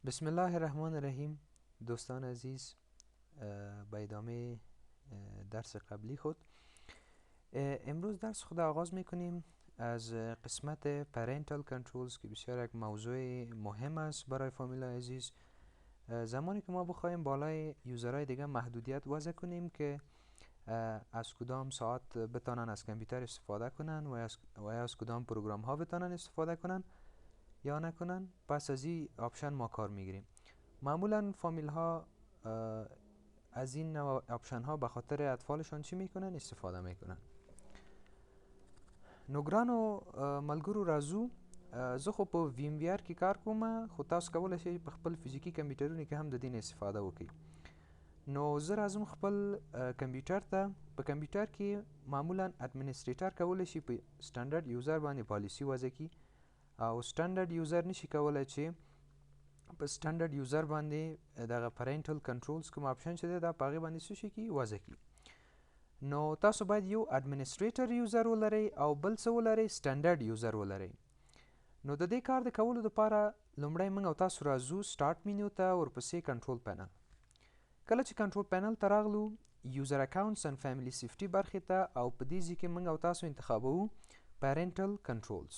بسم الله الرحمن الرحیم. دوستان عزیز، به ادامه درس قبلی خود امروز درس خود آغاز میکنیم از قسمت Parental Controls که بسیار یک موضوع مهم است برای فامیل عزیز. زمانی که ما بخوایم بالای یوزرهای دیگه محدودیت وضع کنیم که از کدام ساعت بتانن از کامپیوتر استفاده کنن و از کدام پروگرام ها بتانن استفاده کنن یا نکنن، پس از این آپشن ما کار میگیریم. معمولا فامیل ها از این نوع آپشن ها به خاطر اطفالشان چی میکنن؟ استفاده میکنن. نوگران و ملګرو راځو. زه خو په ویم وی آر کې کار کوم، خو تاسو کولی شئ په خپل فزیکي کمپیوټرونو کې هم د دې استفاده وکړئ. نو زه راځم خپل کمپیوټر ته. په کمپیوټر کې معمولا اډمنسټریټر کولی شي په سټانډرډ یوزر باندې پالیسی وضع کړي، او سټانډرډ یوزر نشي کولی چې په سټانډرډ یوزر باندې دغه پیرنټل کنټرولز کوم آپشن چې دی دا په هغې باندې څه شي کړي؟ وضع کړي. نو تاسو باید یو اډمنسټریټر یوزر ولرئ او بل څه ولرئ؟ سټانډرډ یوزر ولرئ. نو د دې کار د کولو دپاره لومړی موږ او تاسو راځو سټارټ مینیو ته، ورپسې کنټرول پینل. کله چې کنټرول پینل ته راغلو، یوزر اکاونټس اند فیملی سیفټي برخې ته، او په دې ځای کې موږ او تاسو انتخابوو پیرنټل کنټرولز.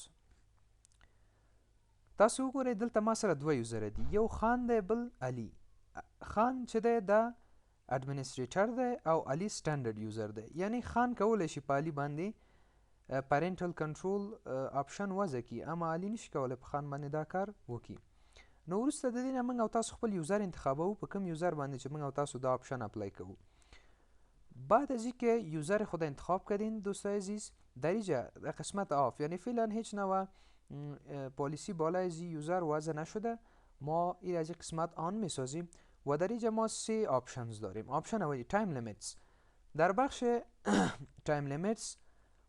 تاسو وګورئ دلته ما سره دوه یوزره دي، یو خان دی بل علي. خان چې دی دا اډمنسټریټر دی او علي سټانډرډ یوزر دی. یعنی خان کولی شي په علي باندې پیرنټل کنټرول آپشن وضع کړي، اما علي نشي کولی په خان باندې دا کار وکړي. نو وروسته د دې نه موږ او تاسو خپل یوزر انتخابوو، په کوم یوزر باندې چې موږ او تاسو دا آپشن اپلای کوو. بعد از اینکه یوزر خود انتخاب کردین دوستای عزیز، در اینجا قسمت آف، یعنی فعلا هیچ نوع پالیسی بالای از یوزر وضع نشده، ما این از قسمت آن میسازیم و در اینجا ما 3 آپشنز داریم. آپشن اولی تایم لیمیتس. در بخش تایم لیمیتس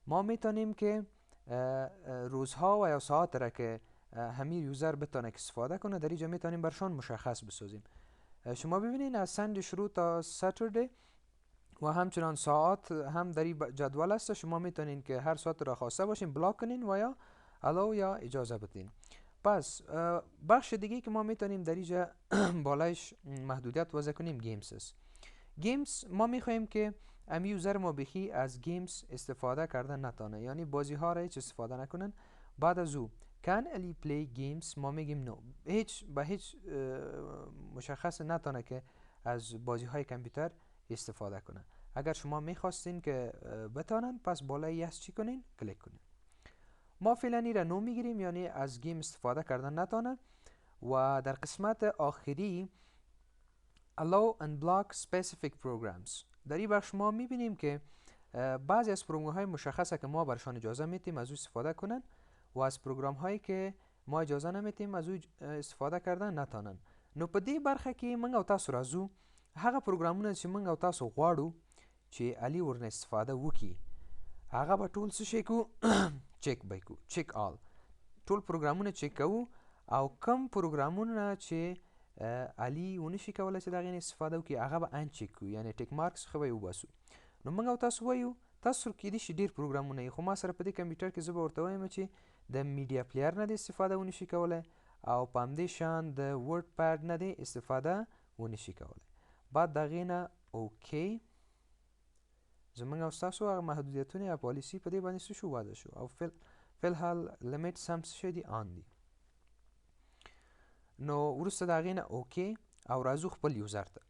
ما میتونیم که روزها و یا ساعت را که همین یوزر بتونه استفاده کنه در اینجا میتونیم برشان مشخص بسازیم. شما ببینید از سند شروع تا ساتردی و همچنان ساعت هم در این جدول است. شما میتونین که هر ساعت را خواسته باشین بلاک کنین و یا الاو یا اجازه بدین. پس بخش دیگه که ما میتونیم در اینجا بالایش محدودیت وضع کنیم گیمز است. گیمز ما میخوایم که امی یوزر ما بخی از گیمز استفاده کردن نتانه، یعنی بازی ها را هیچ استفاده نکنن. بعد از او can Ali play games ما میگیم نو، هیچ مشخص نتانه که از بازی های کامپیوتر استفاده کنه. اگر شما میخواستین که بتانن، پس بالای یس چی کنین؟ کلیک کنین. ما فعلا این را نو میگیریم، یعنی از گیم استفاده کردن نتانه. و در قسمت آخری allow and block specific programs، در این بخش ما میبینیم که بعضی از پروگرام های مشخصه که ما برشان اجازه میتیم از او استفاده کنن و از پروگرام هایی که ما اجازه نمیتیم از او استفاده کردن نتانن. نو په دې برخه کې موږ او تاسو راځو هغه پروګرامونه چې موږ او تاسو غواړو چې علي ورنه استفاده وکړي، هغه به ټول څه شي کو؟ چک به کو، چک آل. ټول پروګرامونه چک کوو، او کم پروګرامونه چې علي ونشي کولی چې د هغې نه استفاده وکړي هغه به ان چک کو، یعنی ټک مارک څخه به یې وباسو. نو موږ او تاسو وایو تاسو کیدای شي ډېر پروګرامونه یې، خو ما سره په دې کمپیوټر کې زه به ورته وایم چې د میډیا پلیر نه د استفاده ونشي کولی، او په همدې شان د ورډ پیډ نه د استفاده ونشي کولی. بعد د هغې نه اوکې، زموږ او ستاسو هغه محدودیتونه یا پالیسي په دې باندې څه شو؟ وضع شو. او فلحال لیمیټس هم څه شی دي؟ آن دي. نو وروسته د هغې نه اوکې او راځو خپل یوزر ته.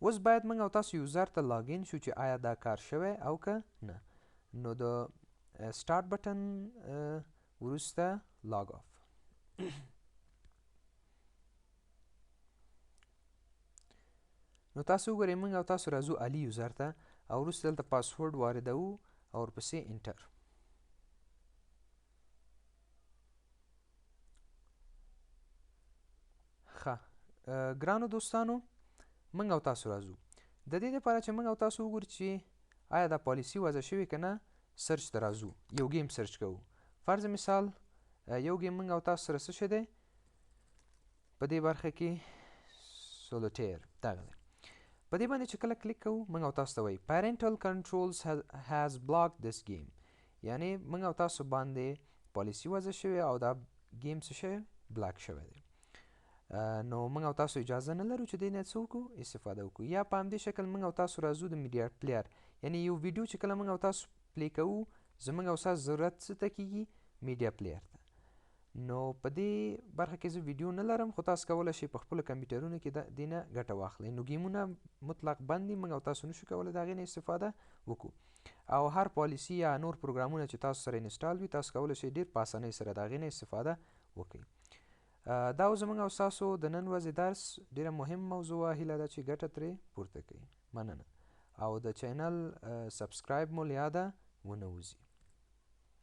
اوس باید موږ او تاسو یوزر ته لاګین شو چې آیا دا کار شوی او که نه. نو د سټارټ بټن وروسته لاګ آف. نو تاسو وګورئ موږ او تاسو راځو علي یوزر ته، او وروسته دلته پاسورډ واردوو او ورپسې انټر. ښه ګرانو دوستانو، موږ او تاسو راځو د دې لپاره چې موږ او تاسو وګورو چې آیا دا پالیسي وضع شوې که نه. سرچ ته راځو، یو گیم سرچ کوو. فرض مثال یو گیم موږ او تاسو سره څه شی دی په دې برخه کې؟ سولوټیر. دغه دی. په دې باندې چې کله کلیک کوو موږ او تاسو ته وایي Parental Controls has blocked this game، یعنی موږ او تاسو باندې پالیسی وضع شوې او دا گیم څه شی؟ بلاک شوی دی. نو موږ او تاسو اجازه نه لرو چې دې نه څه وکړو استفاده وکړو. یا په همدې شکل موږ او تاسو راځو د میډیا پلیر، یعنی یو ویډیو چې کله موږ او تاسو پلی کوو زموږ او تاسو ضرورت څه ته کیږي میډیا پلیر ته. نو په دې برخه کې زه ویډیو نه لرم، خو تاسو کولی شئ په خپلو کمپیوټرونو کې د دې نه ګټه واخلئ. نو ګیمونه مطلق بند دي، موږ او تاسو نشو کولی د هغې نه استفاده وکړو. او هر پالیسی یا نور پروګرامونه چې تاسو سره انسټال وي تاسو کولی شئ ډېر په اسانۍ سره د هغې نه استفاده وکړئ. دا و زموږ او ستاسو د نن ورځې درس. ډېره مهم موضوع وه، هیله ده چې ګټه ترې پورته کړئ. مننه. او د چینل سبسکرایب مو له یاده ونه وځي.